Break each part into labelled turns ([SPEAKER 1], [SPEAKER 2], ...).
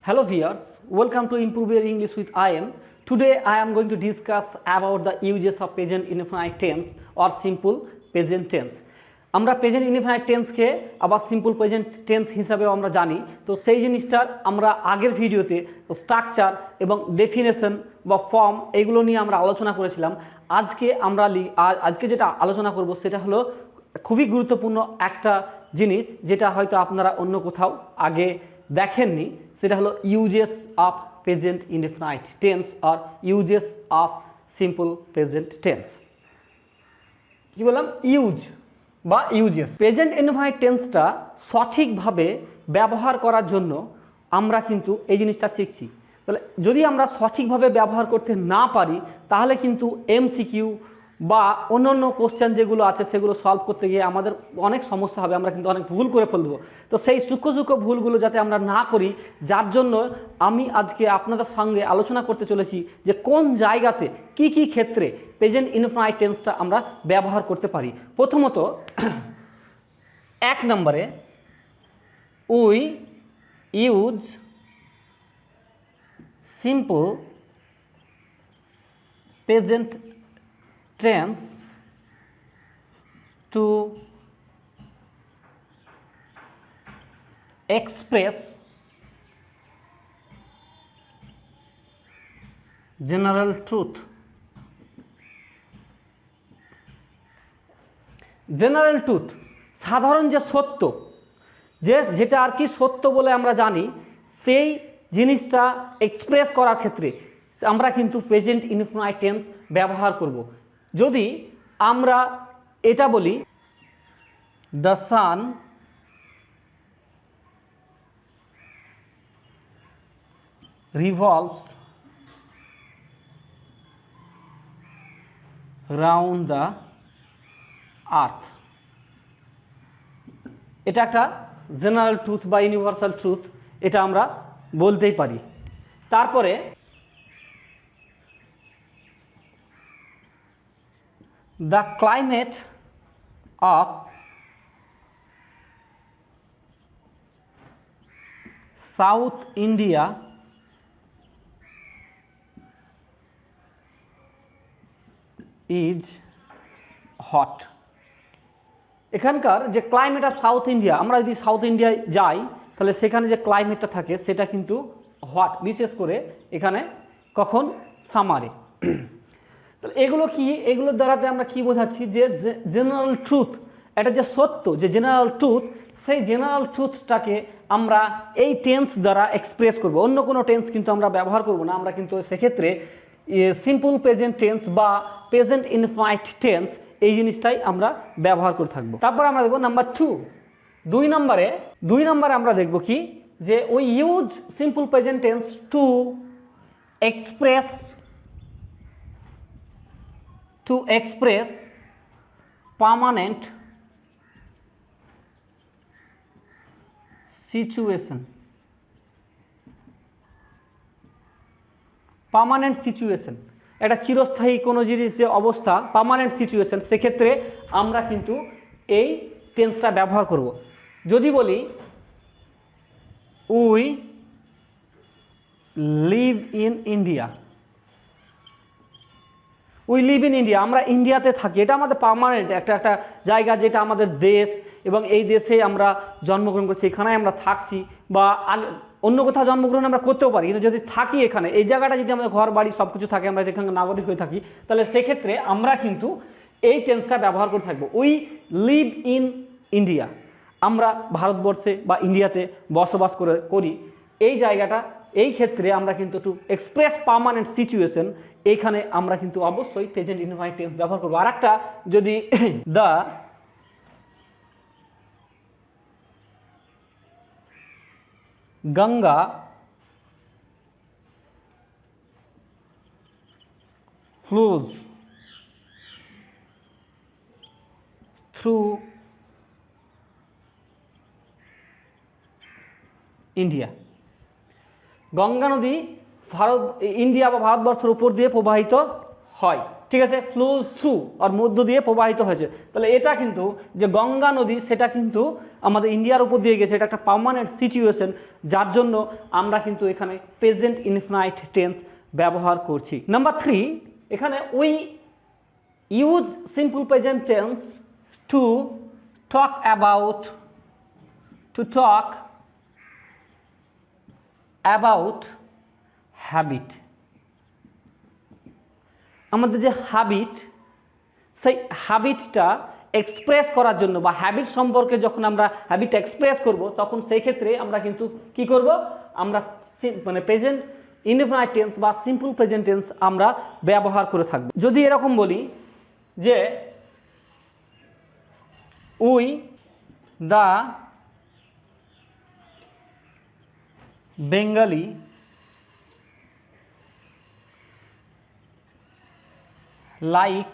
[SPEAKER 1] Hello viewers, welcome to Improve Your English with IM. Today I am going to discuss about the uses of present indefinite tense or simple present tense. আমরা present indefinite টেন্সকে আবার simple present tense হিসাবেও আমরা জানি। তো সেই জিনিসটার আমরা আগের ভিডিওতে স্ট্রাকচার এবং ডেফিনেশন বা ফর্ম এগুলো নিয়ে আমরা আলোচনা করেছিলাম। আজকে যেটা আলোচনা করব সেটা হলো খুবই গুরুত্বপূর্ণ একটা জিনিস, যেটা হয়তো আপনারা অন্য কোথাও আগে দেখেননি। সেটা হলো uses of present indefinite tense আর uses of simple present tense. কি বললাম? ইউজ বা ইউজেস। প্রেজেন্ট ইনডিফিনাইট টেন্সটা সঠিকভাবে ব্যবহার করার জন্য আমরা কিন্তু এই জিনিসটা শিখছি। তাহলে যদি আমরা সঠিকভাবে ব্যবহার করতে না পারি তাহলে কিন্তু এমসিকিউ বা অন্যান্য কোশ্চেন যেগুলো আছে সেগুলো সলভ করতে গিয়ে আমাদের অনেক সমস্যা হবে, আমরা কিন্তু অনেক ভুল করে ফেলবো। তো সেই সূক্ষ্ম সূক্ষ্ম ভুলগুলো যাতে আমরা না করি, যার জন্য আমি আজকে আপনাদের সঙ্গে আলোচনা করতে চলেছি যে কোন জায়গাতে কি কি ক্ষেত্রে প্রেজেন্ট ইনডিফিনাইট টেন্সটা আমরা ব্যবহার করতে পারি। প্রথমত 1 নম্বরে we use simple present tense to express general truth. General truth, সাধারণ যে সত্য, যেটা আর কি সত্য বলে আমরা জানি, সেই জিনিসটা এক্সপ্রেস করার ক্ষেত্রে আমরা কিন্তু প্রেজেন্ট ইনডিফিনাইট টেন্স ব্যবহার করব। যদি আমরা এটা বলি the sun revolves round the earth, এটা একটা জেনারেল ট্রুথ বা ইউনিভার্সাল ট্রুথ, এটা আমরা বলতেই পারি। তারপরে the climate of South India is hot. এখানকার যে ক্লাইমেট অফ সাউথ ইন্ডিয়া, আমরা যদি সাউথ ইন্ডিয়ায় যাই তাহলে সেখানে যে ক্লাইমেটটা থাকে সেটা কিন্তু হট, বিশেষ করে এখানে কখন সামারে। তাহলে এগুলো কি, এগুলোর দ্বারাতে আমরা কি বোঝাচ্ছি যে জেনারেল ট্রুথ, এটা যে সত্য, যে জেনারেল ট্রুথ, সেই জেনারেল ট্রুথটাকে আমরা এই টেন্স দ্বারা এক্সপ্রেস করব। অন্য কোনো টেন্স কিন্তু আমরা ব্যবহার করব না। আমরা কিন্তু সেক্ষেত্রে সিম্পল প্রেজেন্ট টেন্স বা প্রেজেন্ট ইনডিফিনাইট টেন্স এই জিনিসটাই আমরা ব্যবহার করে থাকবো। তারপর আমরা দেখব নাম্বার 2, 2 নম্বরে আমরা দেখব কি, যে we use simple present tends to express permanent situation. Permanent situation, এটা চিরস্থায়ী কোনো জিনিসের অবস্থা, পার্মানেন্ট সিচুয়েশন, সেক্ষেত্রে আমরা কিন্তু এই টেন্সটা ব্যবহার করব। যদি বলি we live in India, we live in India, আমরা ইন্ডিয়াতে থাকি, এটা আমাদের পার্মানেন্ট একটা জায়গা, যেটা আমাদের দেশ, এবং এই দেশে আমরা জন্মগ্রহণ করছি, এখানে আমরা থাকছি, বা অন্য কোথাও জন্মগ্রহণ আমরা করতেও পারি, কিন্তু যদি থাকি এখানে, এই জায়গাটা যদি আমাদের ঘর বাড়ি সব কিছু থাকে, আমরা এখানে নাগরিক হয়ে থাকি, তাহলে সেক্ষেত্রে আমরা কিন্তু এই টেন্সটা ব্যবহার করে থাকবো। উই লিভ ইন ইন্ডিয়া, আমরা ভারতবর্ষে বা ইন্ডিয়াতে বসবাস করি, এই জায়গাটা, এই ক্ষেত্রে আমরা কিন্তু টু এক্সপ্রেস পার্মানেন্ট সিচুয়েশন, এইখানে আমরা কিন্তু অবশ্যই প্রেজেন্ট ইনডিফিনাইট টেন্স ব্যবহার করবো। আর একটা, যদি the Ganga flows through India, Ganga নদী ইন্ডিয়া বা ভারতবর্ষের উপর দিয়ে প্রবাহিত হয়। ঠিক আছে, ফ্লোজ থ্রু আর মধ্য দিয়ে প্রবাহিত হয়েছে। তাহলে এটা কিন্তু যে গঙ্গা নদী সেটা কিন্তু আমাদের ইন্ডিয়ার উপর দিয়ে গেছে, এটা একটা পার্মানেন্ট সিচুয়েশন, যার জন্য আমরা কিন্তু এখানে প্রেজেন্ট ইনফিনাইট টেন্স ব্যবহার করছি। নাম্বার 3, এখানে we use simple present tends to talk about habit. আমাদের যে হ্যাবিট, সেই হ্যাবিটটা এক্সপ্রেস করার জন্য বা হ্যাবিট সম্পর্কে যখন আমরা হ্যাবিট এক্সপ্রেস করব, তখন সেই ক্ষেত্রে আমরা কিন্তু কি করব, আমরা মানে প্রেজেন্ট ইনডিফিনাইট টেন্স বা সিম্পল প্রেজেন্ট টেন্স আমরা ব্যবহার করে থাকব। যদি এরকম বলি যে we the Bengali like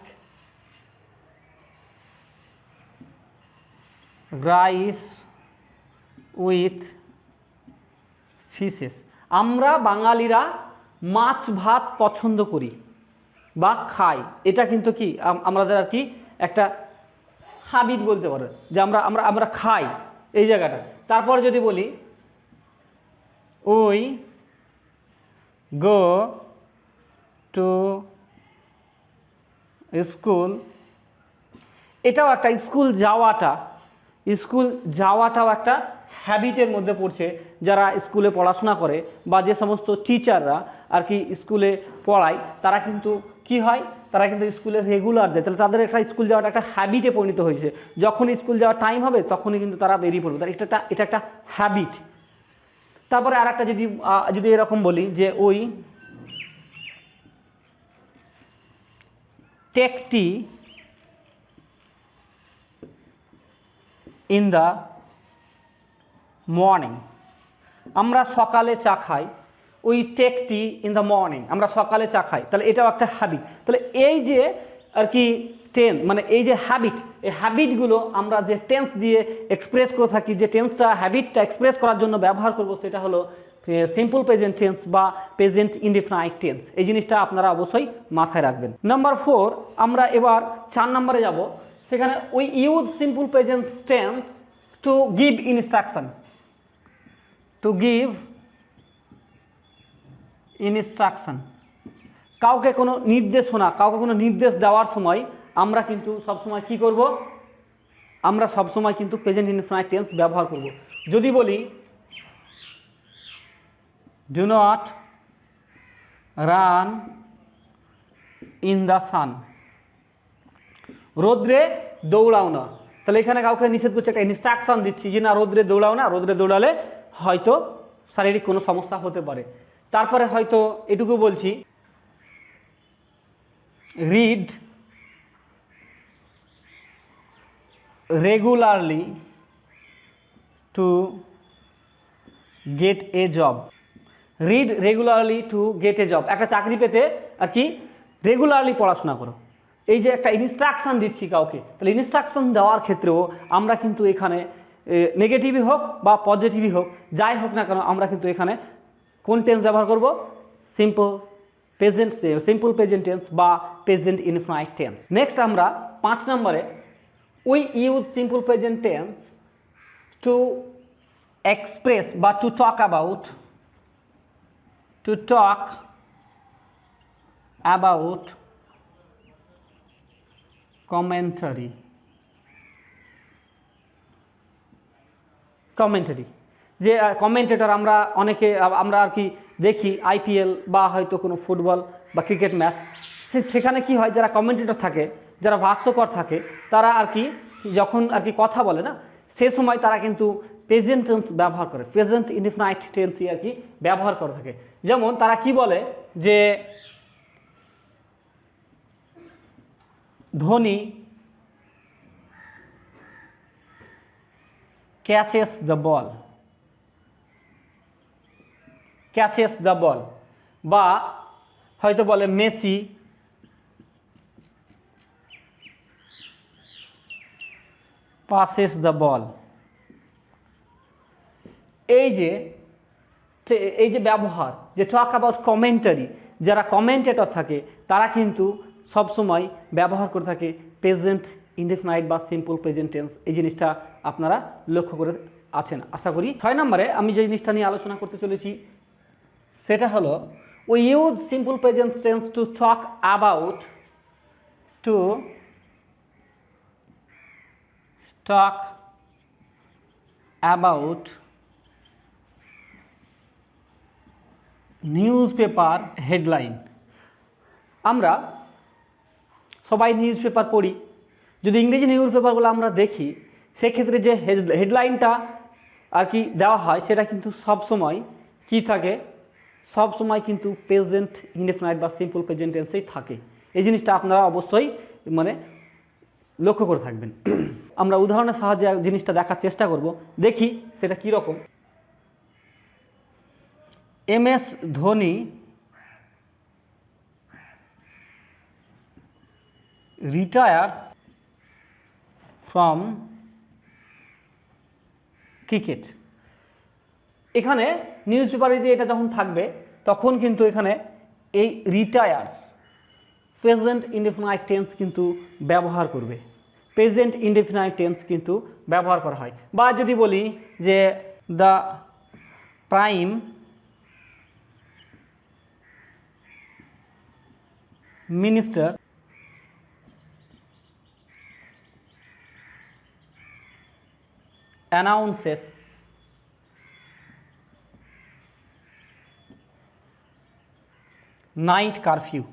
[SPEAKER 1] rice with fishes. আমরা বাঙালিরা মাছ ভাত পছন্দ করি বা খাই। এটা কিন্তু কি আমাদের আর কি একটা হ্যাবিট বলতে পারে, যে আমরা আমরা আমরা খাই এই জায়গাটা। তারপর যদি বলি উই গো টু স্কুল, এটাও একটা স্কুল যাওয়াটাও একটা হ্যাবিটের মধ্যে পড়ছে। যারা স্কুলে পড়াশোনা করে বা যে সমস্ত টিচাররা আর কি স্কুলে পড়ায়, তারা কিন্তু কি হয়, তারা কিন্তু স্কুলে রেগুলার যায়। তাহলে তাদের একটা স্কুল যাওয়াটা একটা হ্যাবিটে পরিণত হয়েছে। যখন স্কুল যাওয়ার টাইম হবে তখনই কিন্তু তারা বেরিয়ে পড়বে, তার এটা একটা হ্যাবিট। তারপরে আর একটা যদি এরকম বলি যে ওই take tea in the morning, আমরা সকালে চা খাই। We take tea in the morning, আমরা সকালে চা খাই। তাহলে এটাও একটা হ্যাবিট। তাহলে এই যে আর কি মানে এই যে হ্যাবিট, এই হ্যাবিটগুলো আমরা যে টেন্স দিয়ে এক্সপ্রেস করে থাকি, যে টেন্সটা হ্যাবিটটা এক্সপ্রেস করার জন্য ব্যবহার করব, সেটা হলো সিম্পল প্রেজেন্ট টেন্স বা প্রেজেন্ট ইনডিফিনাইট টেন্স। এই জিনিসটা আপনারা অবশ্যই মাথায় রাখবেন। নাম্বার 4, আমরা এবার 4 নম্বরে যাব। সেখানে we use simple present tends to give instruction. কাউকে কোনো নির্দেশনা, কাউকে কোনো নির্দেশ দেওয়ার সময় আমরা কিন্তু সবসময় কি করব, আমরা সবসময় কিন্তু প্রেজেন্ট ইনডিফিনাইট টেন্স ব্যবহার করব। যদি বলি do not run in the sun, রোদ্রে দৌড়াও না। তাহলে এখানে কাউকে নিষেধ করছে, একটা ইনস্ট্রাকশন দিচ্ছি যে না রোদ্রে দৌড়াও না, রোদ্রে দৌড়ালে হয়তো শারীরিক কোনো সমস্যা হতে পারে। তারপরে হয়তো এটুকু বলছি read regularly to get A job. Read regularly to get A job, একটা চাকরি পেতে আর কি রেগুলারলি পড়াশোনা করো। এই যে একটা ইনস্ট্রাকশন দিচ্ছি কাউকে, তাহলে ইনস্ট্রাকশন দেওয়ার ক্ষেত্রেও আমরা কিন্তু এখানে নেগেটিভই হোক বা পজিটিভই হোক, যাই হোক না কেন, আমরা কিন্তু এখানে কোন টেন্স ব্যবহার করব, সিম্পল প্রেজেন্ট টেন্স বা প্রেজেন্ট ইনডিফিনাইট টেন্স। নেক্সট আমরা 5 নম্বরে we use simple present tends to express বা টু টক অ্যাবাউট কমেন্টারি। যে কমেন্টেটর আমরা আর কি দেখি আইপিএল বা হয়তো কোনো ফুটবল বা ক্রিকেট ম্যাচ, সেখানে কি হয়, যারা কমেন্টেটর থাকে, যারা ভাষ্যকর থাকে, তারা আর কি যখন আর কি কথা বলে না, সে সময় তারা কিন্তু প্রেজেন্ট টেন্স ব্যবহার করে, প্রেজেন্ট ইনডিফিনাইট টেন্সই আর কি ব্যবহার করে থাকে। যেমন তারা কি বলে যে ধোনি ক্যাচেস দ্য বল, বা হয়তো বলে মেসি passes the ball। এই যে ব্যবহার, যে টক অ্যাবাউট কমেন্টারি, যারা কমেন্টেটর থাকে তারা কিন্তু সব সময় ব্যবহার করে থাকে প্রেজেন্ট ইনডেফিনাইট বা সিম্পল প্রেজেন্ট টেন্স। এই জিনিসটা আপনারা লক্ষ্য করে আছেন আশা করি। 6 নম্বরে আমি যে জিনিসটা নিয়ে আলোচনা করতে চলেছি সেটা হলো we use simple present tense to talk about newspaper headline. আমরা সবাই নিউজ পেপার পড়ি, যদি ইংরেজি নিউজ পেপারগুলো আমরা দেখি সেক্ষেত্রে যে হেডলাইনটা আর কি দেওয়া হয় সেটা কিন্তু সব সময় কি থাকে, সব সময় কিন্তু প্রেজেন্ট ইনডেফিনাইট বা সিম্পল প্রেজেন্ট টেন্সেই থাকে। এই জিনিসটা আপনারা অবশ্যই মানে লক্ষ্য করে থাকবেন। আমরা উদাহরণের সাহায্যে জিনিসটা দেখার চেষ্টা করব, দেখি সেটা কী রকম। MS Dhoni রিটায়ার্স from cricket. এখানে নিউজ পেপারে দিয়ে এটা যখন থাকবে তখন কিন্তু এখানে এই রিটায়ার্স প্রেজেন্ট ইনডেফিনাইট টেন্স কিন্তু ব্যবহার করবে, প্রেজেন্ট ইনডেফিনাইট টেন্স কিন্তু ব্যবহার করা হয়। বা যদি বলি যে the prime minister announces night curfew,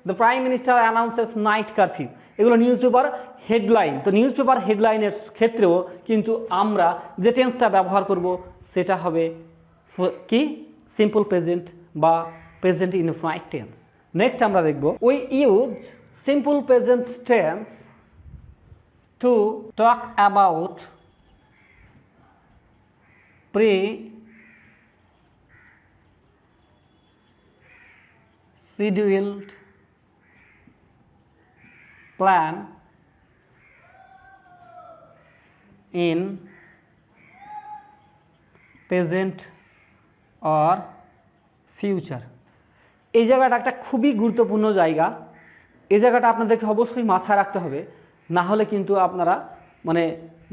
[SPEAKER 1] the prime minister announces night curfew। এগুলো নিউজ পেপার হেডলাইন। তো নিউজ পেপার হেডলাইনের ক্ষেত্রেও কিন্তু আমরা যে টেন্সটা ব্যবহার করব সেটা হবে কি, সিম্পল প্রেজেন্ট বা প্রেজেন্ট ইনডেফিনাইট টেন্স। নেক্সট আমরা দেখব we use simple present tense to talk about pre-scheduled plan in present or future। এই জায়গাটা একটা খুবই গুরুত্বপূর্ণ জায়গা। এই জায়গাটা আপনাদেরকে অবশ্যই মাথায় রাখতে হবে, না হলে কিন্তু আপনারা মানে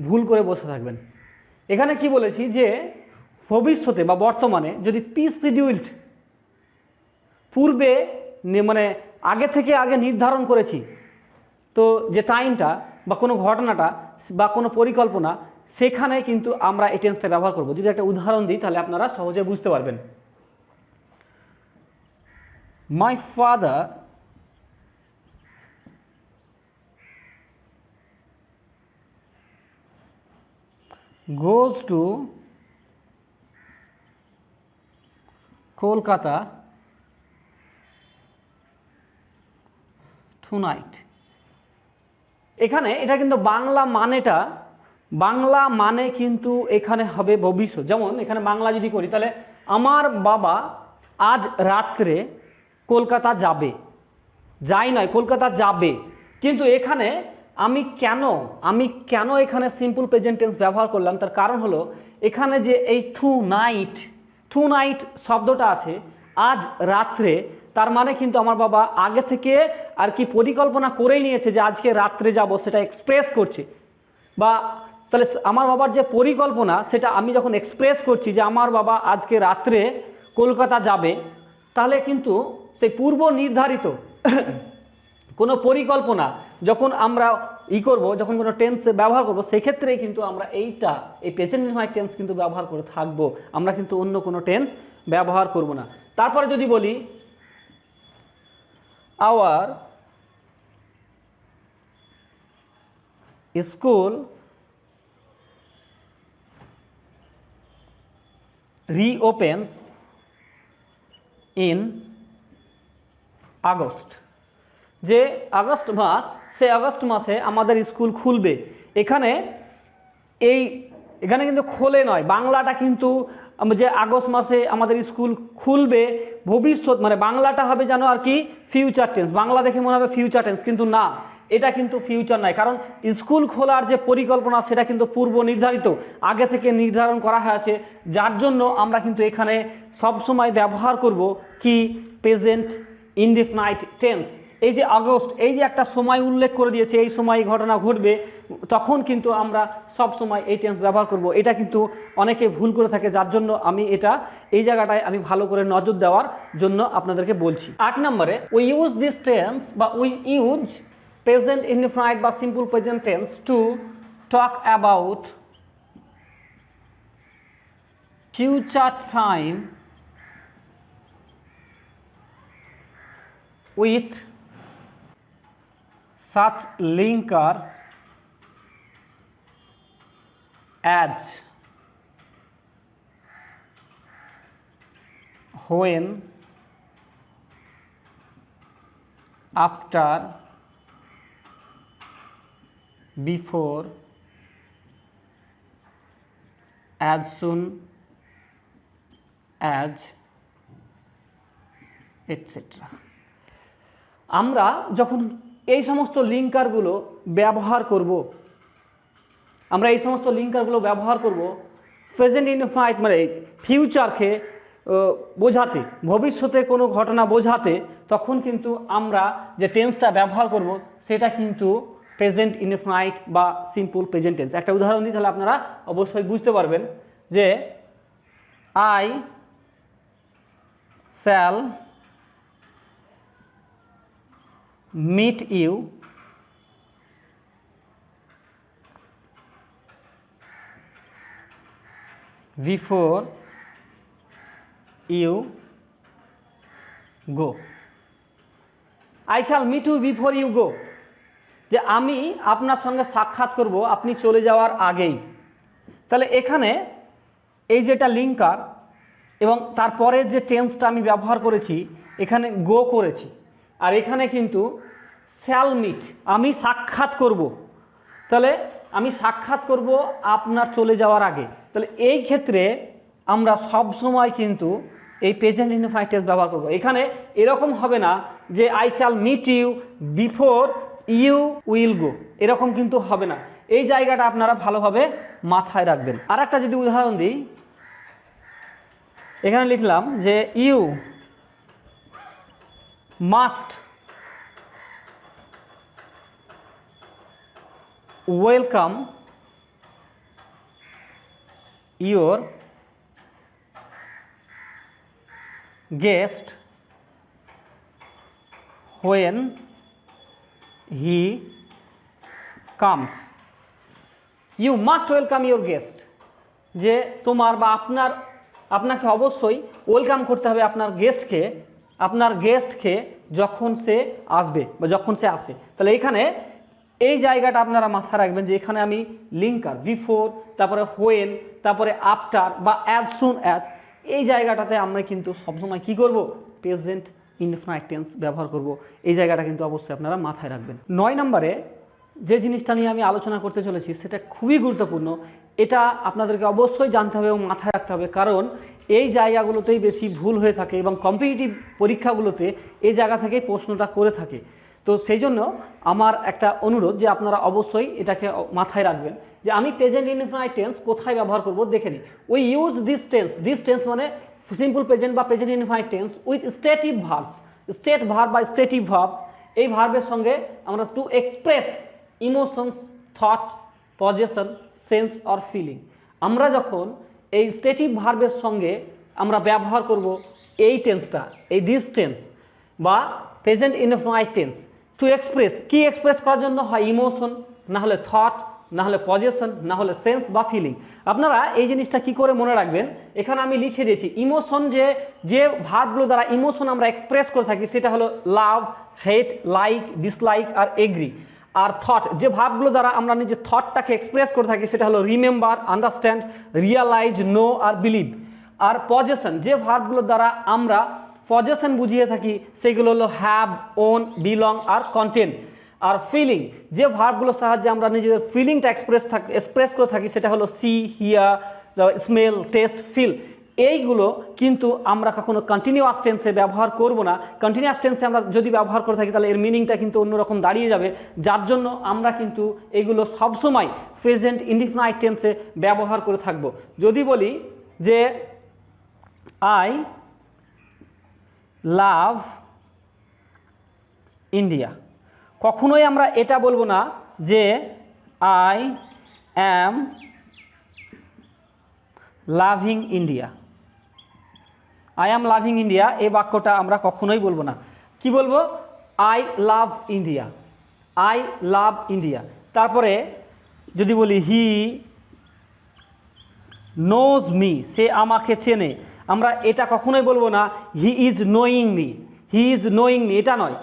[SPEAKER 1] ভুল করে বসে থাকবেন। এখানে কি বলেছি যে ভবিষ্যতে বা বর্তমানে যদি প্রি-শিডিউলড পূর্বে মানে আগে থেকে আগে নির্ধারণ করেছি, তো যে টাইমটা বা কোনো ঘটনাটা বা কোনো পরিকল্পনা, সেখানে কিন্তু আমরা এই টেন্সটা ব্যবহার করব। যদি একটা উদাহরণ দিই তাহলে আপনারা সহজে বুঝতে পারবেন। My father goes to Kolkata tonight। এখানে এটা কিন্তু বাংলা মানে কিন্তু এখানে হবে ভবিষ্যৎ। যেমন এখানে বাংলা যদি করি তাহলে আমার বাবা আজ রাত্রে কলকাতা যাবে, যাই নয় কলকাতা যাবে। কিন্তু এখানে আমি কেন এখানে সিম্পল প্রেজেন্ট টেন্স ব্যবহার করলাম, তার কারণ হলো এখানে যে এই টু নাইট শব্দটা আছে, আজ রাত্রে, তার মানে কিন্তু আমার বাবা আগে থেকে আর কি পরিকল্পনা করেই নিয়েছে যে আজকে রাত্রে যাব, সেটা এক্সপ্রেস করছে। বা তাহলে আমার বাবার যে পরিকল্পনা সেটা আমি যখন এক্সপ্রেস করছি যে আমার বাবা আজকে রাত্রে কলকাতা যাবে, তাহলে কিন্তু সেই পূর্ব নির্ধারিত কোনো পরিকল্পনা যখন আমরা যখন কোনো টেন্স ব্যবহার করব, সেক্ষেত্রেই কিন্তু আমরা এই প্রেজেন্ট ইনডেফিনাইট টেন্স কিন্তু ব্যবহার করে থাকবো। আমরা কিন্তু অন্য কোনো টেন্স ব্যবহার করব না। তারপরে যদি বলি our school reopens in August, যে আগস্ট মাস, সেই আগস্ট মাসে আমাদের স্কুল খুলবে। এখানে কিন্তু খোলে নয়, বাংলাটা কিন্তু যে আগস্ট মাসে আমাদের স্কুল খুলবে ভবিষ্যৎ, মানে বাংলাটা হবে যেন আর কি ফিউচার টেন্স। বাংলা দেখে মনে হবে ফিউচার টেন্স, কিন্তু না, এটা কিন্তু ফিউচার নয়, কারণ স্কুল খোলার যে পরিকল্পনা সেটা কিন্তু পূর্ব নির্ধারিত, আগে থেকে নির্ধারণ করা হয়েছে, যার জন্য আমরা কিন্তু এখানে সবসময় ব্যবহার করব কি প্রেজেন্ট ইনডেফিনাইট টেন্স। এই যে আগস্ট, এই যে একটা সময় উল্লেখ করে দিয়েছে, এই সময় ঘটনা ঘটবে, তখন কিন্তু আমরা সব সময় এই টেন্স ব্যবহার করব। এটা কিন্তু অনেকে ভুল করে থাকে, যার জন্য আমি এটা এই জায়গাটায় আমি ভালো করে নজর দেওয়ার জন্য আপনাদেরকে বলছি। 8 নম্বরে উই ইউজ দিস টেন্স বা উই ইউজ প্রেজেন্ট ইনডেফিনাইট বা simple present tends to talk about future time with such linkers as when, after, before, as soon as, etc. আমরা যখন এই সমস্ত লিঙ্কারগুলো ব্যবহার করব, প্রেজেন্ট ইনডেফিনাইট মানে ফিউচারকে বোঝাতে, ভবিষ্যতে কোনো ঘটনা বোঝাতে, তখন কিন্তু আমরা যে টেন্সটা ব্যবহার করব সেটা কিন্তু প্রেজেন্ট ইনডেফিনাইট বা সিম্পল প্রেজেন্ট টেন্স। একটা উদাহরণ দিই, তাহলে আপনারা অবশ্যই বুঝতে পারবেন যে I shall meet you before you go. I shall meet you before you go, যে আমি আপনার সঙ্গে সাক্ষাৎ করব আপনি চলে যাওয়ার আগেই। তাহলে এখানে এই যেটা লিঙ্কার এবং তারপরে যে টেন্সটা আমি ব্যবহার করেছি, এখানে গো করেছি, আর এখানে কিন্তু শ্যাল মিট, আমি সাক্ষাৎ করব। তাহলে আমি সাক্ষাৎ করব আপনার চলে যাওয়ার আগে। তাহলে এই ক্ষেত্রে আমরা সব সময় কিন্তু এই প্রেজেন্ট ইনডেফিনাইট টেন্স ব্যবহার করব। এখানে এরকম হবে না যে I shall meet you before you will go, এরকম কিন্তু হবে না। এই জায়গাটা আপনারা ভালোভাবে মাথায় রাখবেন। আর একটা যদি উদাহরণ দিই, এখানে লিখলাম যে you must welcome your guest when he comes. You must welcome your guest, যে তোমার বা আপনাকে অবশ্যই ওয়েলকাম করতে হবে আপনার গেস্টকে যখন সে আসবে বা যখন সে আসে। তাহলে এখানে এই জায়গাটা আপনারা মাথায় রাখবেন যে এখানে আমি লিঙ্কার বিফোর, তারপরে হোয়েন, তারপরে আফটার বা অ্যাজ সুন অ্যাজ, এই জায়গাটাতে আমরা কিন্তু সবসময় কী করব, প্রেজেন্ট ইনডেফিনাইট টেন্স ব্যবহার করব। এই জায়গাটা কিন্তু অবশ্যই আপনারা মাথায় রাখবেন। 9 নম্বরে যে জিনিসটা নিয়ে আমি আলোচনা করতে চলেছি সেটা খুবই গুরুত্বপূর্ণ। এটা আপনাদেরকে অবশ্যই জানতে হবে এবং মাথায় রাখতে হবে, কারণ এই জায়গাগুলোতেই বেশি ভুল হয়ে থাকে এবং কম্পিটিটিভ পরীক্ষাগুলোতে এই জায়গা থেকেই প্রশ্নটা করে থাকে। তো সেই জন্য আমার একটা অনুরোধ যে আপনারা অবশ্যই এটাকে মাথায় রাখবেন যে আমি প্রেজেন্ট ইনডেফিনাইট টেন্স কোথায় ব্যবহার করব দেখে নিই। উই ইউজ দিস টেন্স মানে সিম্পল প্রেজেন্ট বা present indefinite tense with stative verbs, state verb বা স্টেটিভ ভার্বস, এই ভার্বের সঙ্গে আমরা to express emotions, thought, possession, sense or feeling. আমরা যখন এই স্টেটিভ ভার্বের সঙ্গে আমরা ব্যবহার করব এই টেন্সটা, এই দিস টেন্স বা present indefinite tense, to express, কি এক্সপ্রেস করার জন্য হয় ইমোশন, না হলে থট, না হলে পজেশন, না হলে সেন্স বা ফিলিং। আপনারা এই জিনিসটা কি করে মনে রাখবেন, এখানে আমি লিখে দিয়েছি ইমোশন, যে ভার্বগুলো দ্বারা ইমোশন আমরা এক্সপ্রেস করে থাকি সেটা হলো লাভ, হেট, লাইক, ডিসলাইক আর এগ্রি। আর থট, যে ভার্বগুলো দ্বারা আমরা নিজের থটটাকে এক্সপ্রেস করে থাকি সেটা হলো রিমেম্বার, আন্ডারস্ট্যান্ড, রিয়ালাইজ, নো আর বিলিভ। আর পজেশন, যে ভার্বগুলো দ্বারা আমরা পজেশন বুঝিয়ে থাকি সেগুলো হলো হ্যাভ, ওন, বিলং আর কন্টেন্ট। আর ফিলিং, যে ভার্বগুলোর সাহায্যে আমরা নিজেদের ফিলিংটা এক্সপ্রেস করে থাকি সেটা হলো see, hear, smell, taste, feel. এইগুলো কিন্তু আমরা কখনো কন্টিনিউয়াস টেন্সে ব্যবহার করব না। কন্টিনিউয়াস টেন্সে আমরা যদি ব্যবহার করে থাকি তাহলে এর মিনিংটা কিন্তু অন্যরকম দাঁড়িয়ে যাবে, যার জন্য আমরা কিন্তু এগুলো সবসময় প্রেজেন্ট ইনডিফিনাইট টেন্সে ব্যবহার করে থাকব। যদি বলি যে আই লাভ ইন্ডিয়া, কখনোই আমরা এটা বলবো না যে I am loving India. I am loving India এই বাক্যটা আমরা কখনোই বলবো না। কি বলবো? I love India, I love India. তারপরে যদি বলি হি নোজ মি, সে আমাকে চেনে, আমরা এটা কখনোই বলবো না he is knowing me, he is knowing me, এটা নয়,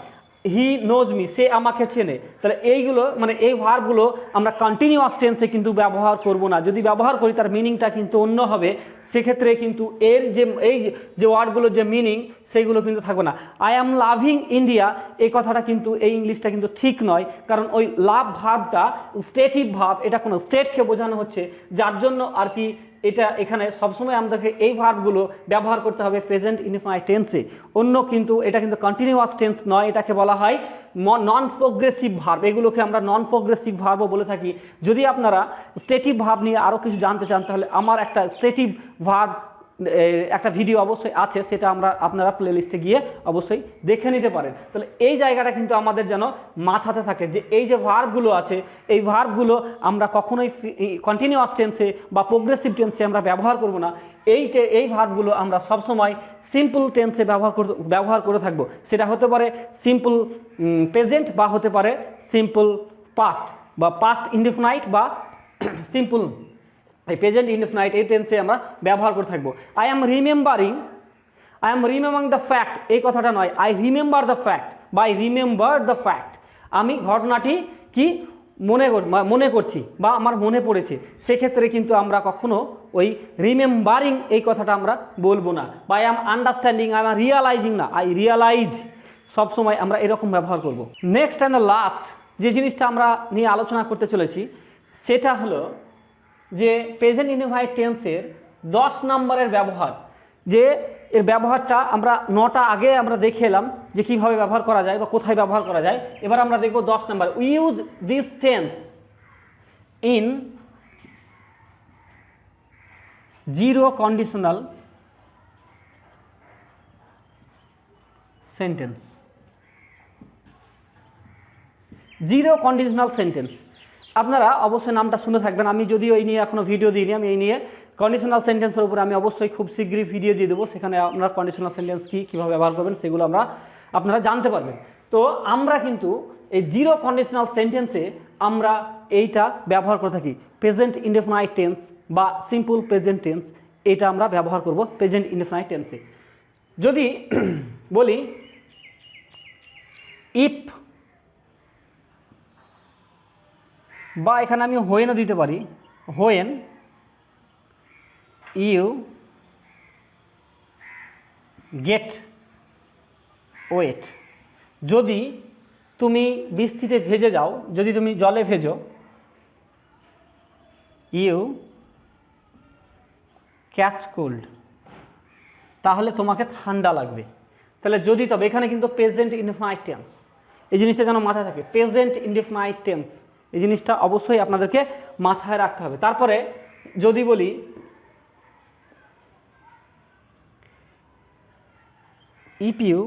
[SPEAKER 1] হি নোজ মি, সে আমাকে চেনে। তাহলে এইগুলো মানে এই ভার্বগুলো আমরা কন্টিনিউয়াস টেন্সে কিন্তু ব্যবহার করব না। যদি ব্যবহার করি তার মিনিংটা কিন্তু অন্য হবে, সেক্ষেত্রে কিন্তু এর এই যে ওয়ার্ডগুলোর যে মিনিং সেইগুলো কিন্তু থাকবে না। আই অ্যাম লাভিং ইন্ডিয়া এই কথাটা কিন্তু এই ইংলিশটা কিন্তু ঠিক নয়, কারণ ওই লাভ ভার্বটা স্টেটিভ ভার্ব, এটা কোনো স্টেটকে বোঝানো হচ্ছে, যার জন্য আর কি এটা এখানে সবসময় আমাদেরকে এই ভার্বগুলো ব্যবহার করতে হবে প্রেজেন্ট ইনডিফিনাইট টেন্সে। অন্য কিন্তু এটা কিন্তু কন্টিনিউয়াস টেন্স নয়, এটাকে বলা হয় নন প্রোগ্রেসিভ ভার্ব। এগুলোকে আমরা নন প্রোগ্রেসিভ ভার্বও বলে থাকি। যদি আপনারা স্টেটিভ ভার্ব নিয়ে আরও কিছু জানতে চান তাহলে আমার একটা স্টেটিভ ভার্ব একটা ভিডিও অবশ্যই আছে, সেটা আপনারা প্লে লিস্টে গিয়ে অবশ্যই দেখে নিতে পারেন। তাহলে এই জায়গাটা কিন্তু আমাদের যেন মাথাতে থাকে যে এই যে ভার্বগুলো আছে এই ভার্বগুলো আমরা কখনোই কন্টিনিউয়াস টেন্সে বা প্রোগ্রেসিভ টেন্সে আমরা ব্যবহার করব না। এই ভার্বগুলো আমরা সবসময় সিম্পল টেন্সে ব্যবহার করে থাকবো। সেটা হতে পারে সিম্পল প্রেজেন্ট বা হতে পারে সিম্পল পাস্ট বা পাস্ট ইনডিফিনাইট বা সিম্পল এই প্রেজেন্ট ইনডিফিনাইট এই টেন্সে আমরা ব্যবহার করে থাকবো। I am remembering the fact এই কথাটা নয়, আই রিমেম্বার দ্য ফ্যাক্ট বা আই রিমেম্বার দ্য ফ্যাক্ট, আমি ঘটনাটি কি মনে করছি বা আমার মনে পড়েছে। সেক্ষেত্রে কিন্তু আমরা কখনো ওই রিমেম্বারিং এই কথাটা আমরা বলবো না। বা I am understanding, I am realising না, আই রিয়ালাইজ, সবসময় আমরা এরকম ব্যবহার করব। নেক্সট অ্যান্ড দ্য লাস্ট যে জিনিসটা আমরা নিয়ে আলোচনা করতে চলেছি সেটা হলো যে প্রেজেন্ট ইনডিফিনাইট টেন্সের 10 নম্বরের ব্যবহার। যে এর ব্যবহারটা আমরা 9টা আগে আমরা দেখে এলাম যে কীভাবে ব্যবহার করা যায় বা কোথায় ব্যবহার করা যায়। এবার আমরা দেখব 10 নম্বর। We use this tense in zero conditional sentence. Zero conditional sentence আপনারা অবশ্যই নামটা শুনে থাকবেন। আমি যদিও এই নিয়ে এখনও ভিডিও দিইনি, আমি এই নিয়ে কন্ডিশনাল সেন্টেন্সের উপরে আমি অবশ্যই খুব শীঘ্রই ভিডিও দিয়ে দেবো। সেখানে আপনারা কন্ডিশনাল সেন্টেন্স কীভাবে ব্যবহার করবেন সেগুলো আপনারা জানতে পারবেন। তো আমরা কিন্তু এই জিরো কন্ডিশনাল সেন্টেন্সে আমরা এইটা ব্যবহার করে থাকি প্রেজেন্ট ইনডিফিনাইট টেন্স বা সিম্পল প্রেজেন্ট টেন্স, এটা আমরা ব্যবহার করব প্রেজেন্ট ইনডিফিনাইট টেন্সে। যদি বলি ইফ বা এখানে আমি হোয়েনও দিতে পারি, হোয়েন ইউ গেট ওয়েট, যদি তুমি বৃষ্টিতে ভেজে যাও, যদি তুমি জলে ভেজো, ইউ ক্যাচ কোল্ড, তাহলে তোমাকে ঠান্ডা লাগবে। তাহলে যদি তবে এখানে কিন্তু প্রেজেন্ট ইনডিফিনাইট টেন্স, এই জিনিসটা যেন মাথায় থাকে, প্রেজেন্ট ইনডিফিনাইট টেন্স এই জিনিসটা অবশ্যই আপনাদেরকে মাথায় রাখতে হবে। তারপরে যদি বলি if you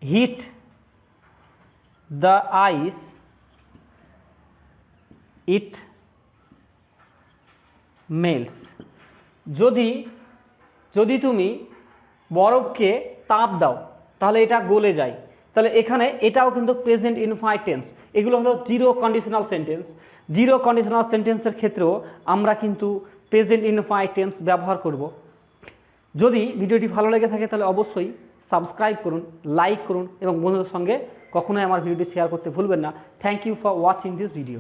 [SPEAKER 1] hit the ice it melts, যদি তুমি বরফকে তাপ দাও তাহলে এটা গলে যায়। তাহলে এখানে এটাও কিন্তু প্রেজেন্ট ইনডিফিনাইট টেন্স। এগুলো হলো zero conditional sentence. Zero conditional সেন্টেন্সের ক্ষেত্রেও আমরা কিন্তু প্রেজেন্ট ইনডিফিনাইট টেন্স ব্যবহার করব। যদি ভিডিওটি ভালো লেগে থাকে তাহলে অবশ্যই সাবস্ক্রাইব করুন, লাইক করুন এবং বন্ধুদের সঙ্গে কখনোই আমার ভিডিওটি শেয়ার করতে ভুলবেন না। Thank you for watching this video.